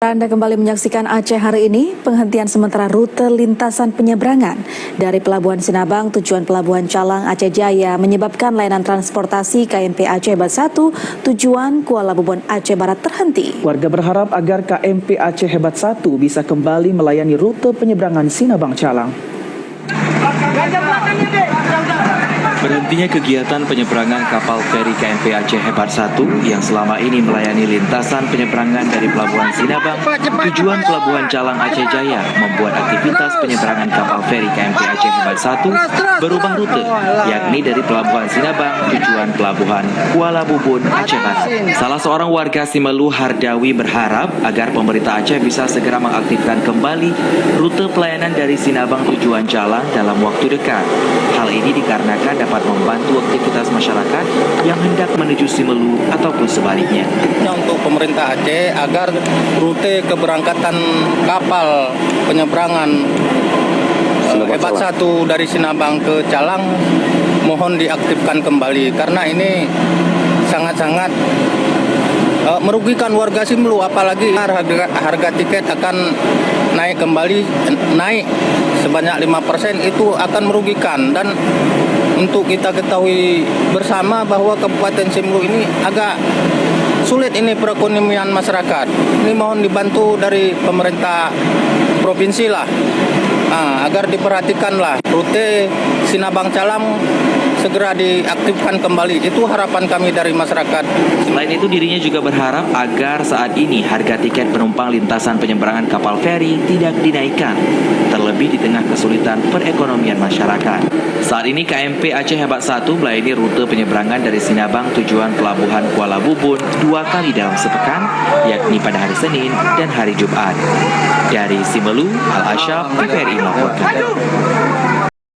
Anda kembali menyaksikan Aceh hari ini, penghentian sementara rute lintasan penyeberangan dari Pelabuhan Sinabang tujuan Pelabuhan Calang Aceh Jaya menyebabkan layanan transportasi KMP Aceh Hebat 1 tujuan Kuala Bubun Aceh Barat terhenti. Warga berharap agar KMP Aceh Hebat 1 bisa kembali melayani rute penyeberangan Sinabang Calang. Berhentinya kegiatan penyeberangan kapal feri KMP Aceh Hebat 1 yang selama ini melayani lintasan penyeberangan dari Pelabuhan Sinabang tujuan Pelabuhan Calang Aceh Jaya membuat aktivitas penyeberangan kapal feri KMP Aceh Hebat 1 berubah rute, yakni dari Pelabuhan Sinabang tujuan Pelabuhan Kuala Bubun Aceh Barat. Salah seorang warga Simelu Hardawi berharap agar pemerintah Aceh bisa segera mengaktifkan kembali rute pelayanan dari Sinabang tujuan Calang dalam waktu dekat. Hal ini dikarenakan dapat membantu aktivitas masyarakat yang hendak menuju Simelu ataupun sebaliknya. Untuk pemerintah Aceh agar rute keberangkatan kapal penyeberangan Hebat 1 dari Sinabang ke Calang mohon diaktifkan kembali karena ini sangat-sangat merugikan warga Simelu, apalagi harga tiket akan naik kembali, naik sebanyak 5%, itu akan merugikan. Dan untuk kita ketahui bersama bahwa Kabupaten Simelu ini agak sulit ini perekonomian masyarakat. Ini mohon dibantu dari pemerintah provinsi lah, agar diperhatikanlah rute Sinabang Calang segera diaktifkan kembali. Itu harapan kami dari masyarakat. Selain itu, dirinya juga berharap agar saat ini harga tiket penumpang lintasan penyeberangan kapal feri tidak dinaikkan, terlebih di tengah kesulitan perekonomian masyarakat. Saat ini KMP Aceh Hebat 1 melayani rute penyeberangan dari Sinabang tujuan Pelabuhan Kuala Bubun 2 kali dalam sepekan, yakni pada hari Senin dan hari Jumat. Dari Simelu, Al-Asyaf, TVRI melaporkan.